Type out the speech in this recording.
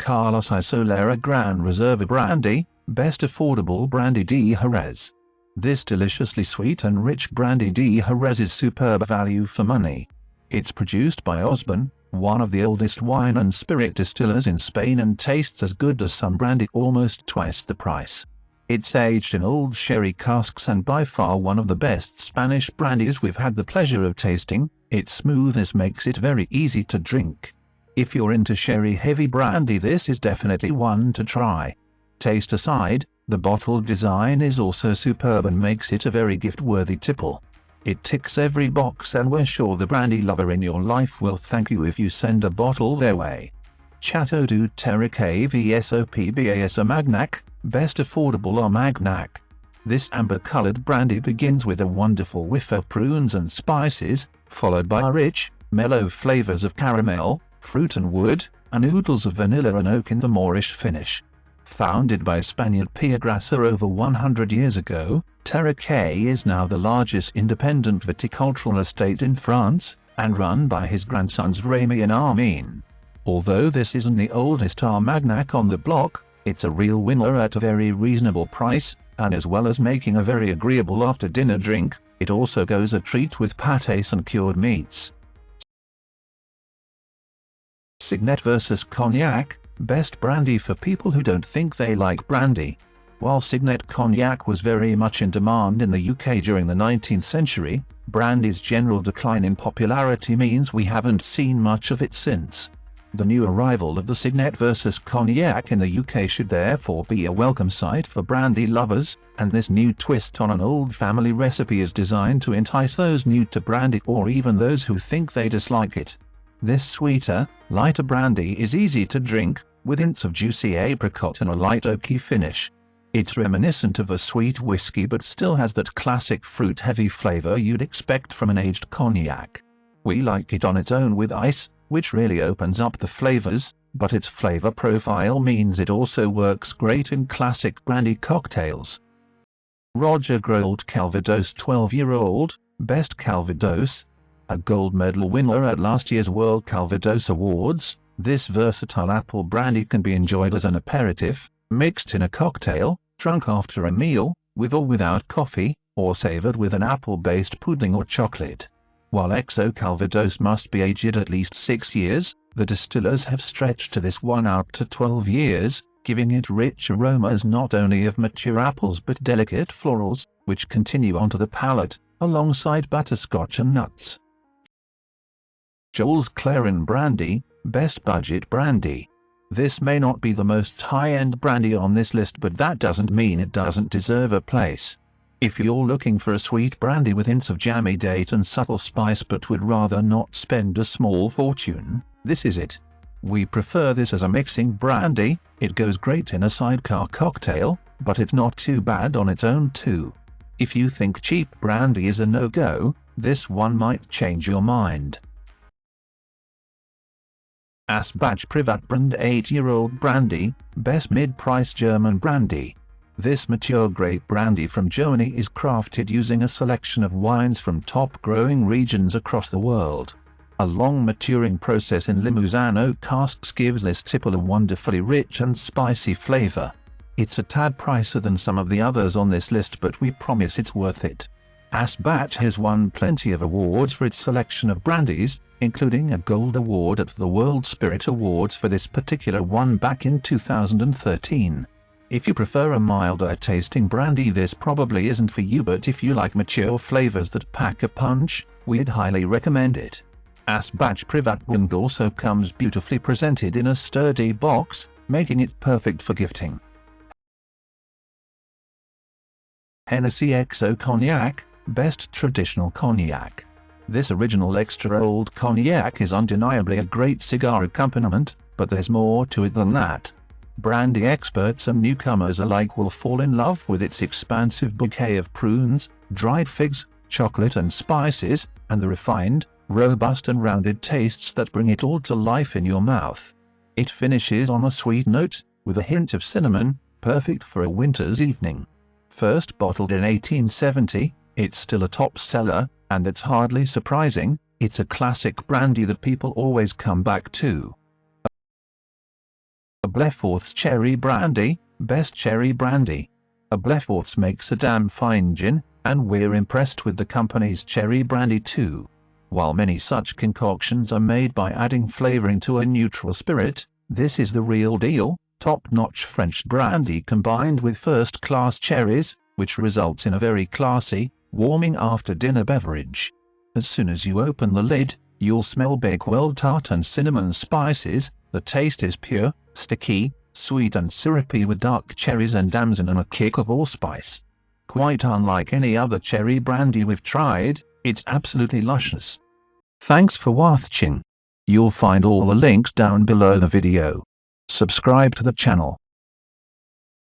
Carlos I Solera Gran Reserva Brandy, best affordable brandy de Jerez. This deliciously sweet and rich brandy de Jerez is superb value for money. It's produced by Asbach, one of the oldest wine and spirit distillers in Spain, and tastes as good as some brandy, almost twice the price. It's aged in old sherry casks and by far one of the best Spanish brandies we've had the pleasure of tasting. Its smoothness makes it very easy to drink. If you're into sherry heavy brandy, this is definitely one to try. Taste aside, the bottle design is also superb and makes it a very gift-worthy tipple. It ticks every box, and we're sure the brandy lover in your life will thank you if you send a bottle their way. Château du Tariquet VSOP BAS Armagnac, best affordable Armagnac. This amber-colored brandy begins with a wonderful whiff of prunes and spices, followed by rich, mellow flavors of caramel, fruit and wood, and oodles of vanilla and oak in the Moorish finish. Founded by Spaniard Pierre Grasser over 100 years ago, Tariquet is now the largest independent viticultural estate in France, and run by his grandsons Rémy and Armine. Although this isn't the oldest Armagnac on the block, it's a real winner at a very reasonable price, and as well as making a very agreeable after-dinner drink, it also goes a treat with pâtés and cured meats. Seignette VS Cognac, best brandy for people who don't think they like brandy. While Seignette Cognac was very much in demand in the UK during the 19th century, brandy's general decline in popularity means we haven't seen much of it since. The new arrival of the Seignette VS Cognac in the UK should therefore be a welcome sight for brandy lovers, and this new twist on an old family recipe is designed to entice those new to brandy or even those who think they dislike it. This sweeter, lighter brandy is easy to drink, with hints of juicy apricot and a light oaky finish. It's reminiscent of a sweet whiskey but still has that classic fruit-heavy flavor you'd expect from an aged cognac. We like it on its own with ice, which really opens up the flavors, but its flavor profile means it also works great in classic brandy cocktails. Roger Groult Calvados 12-year-old, best Calvados. A gold medal winner at last year's World Calvados Awards, this versatile apple brandy can be enjoyed as an aperitif, mixed in a cocktail, drunk after a meal, with or without coffee, or savored with an apple-based pudding or chocolate. While XO Calvados must be aged at least 6 years, the distillers have stretched this one out to 12 years, giving it rich aromas not only of mature apples but delicate florals, which continue onto the palate, alongside butterscotch and nuts. Jules Clairon Brandy, best budget brandy. This may not be the most high-end brandy on this list, but that doesn't mean it doesn't deserve a place. If you're looking for a sweet brandy with hints of jammy date and subtle spice but would rather not spend a small fortune, this is it. We prefer this as a mixing brandy. It goes great in a sidecar cocktail, but it's not too bad on its own too. If you think cheap brandy is a no-go, this one might change your mind. Asbach Privatbrand 8-year-old brandy, best mid-price German brandy. This mature grape brandy from Germany is crafted using a selection of wines from top growing regions across the world. A long maturing process in Limousin oak casks gives this tipple a wonderfully rich and spicy flavor. It's a tad pricier than some of the others on this list, but we promise it's worth it. Asbach has won plenty of awards for its selection of brandies, including a gold award at the World Spirit Awards for this particular one back in 2013. If you prefer a milder tasting brandy, this probably isn't for you, but if you like mature flavors that pack a punch, we'd highly recommend it. Asbach Privatbrand also comes beautifully presented in a sturdy box, making it perfect for gifting. Hennessy XO Cognac, best traditional cognac. This original extra old cognac is undeniably a great cigar accompaniment, but there's more to it than that. Brandy experts and newcomers alike will fall in love with its expansive bouquet of prunes, dried figs, chocolate and spices, and the refined, robust and rounded tastes that bring it all to life in your mouth. It finishes on a sweet note, with a hint of cinnamon, perfect for a winter's evening. First bottled in 1870, It's still a top seller, and it's hardly surprising. It's a classic brandy that people always come back to. Ableforth's Cherry Brandy, best cherry brandy. Ableforth's makes a damn fine gin, and we're impressed with the company's cherry brandy too. While many such concoctions are made by adding flavoring to a neutral spirit, this is the real deal, top-notch French brandy combined with first-class cherries, which results in a very classy, warming after-dinner beverage. As soon as you open the lid, you'll smell bakewell tart and cinnamon spices. The taste is pure, sticky, sweet and syrupy with dark cherries and damson and a kick of allspice. Quite unlike any other cherry brandy we've tried, it's absolutely luscious. Thanks for watching. You'll find all the links down below the video. Subscribe to the channel.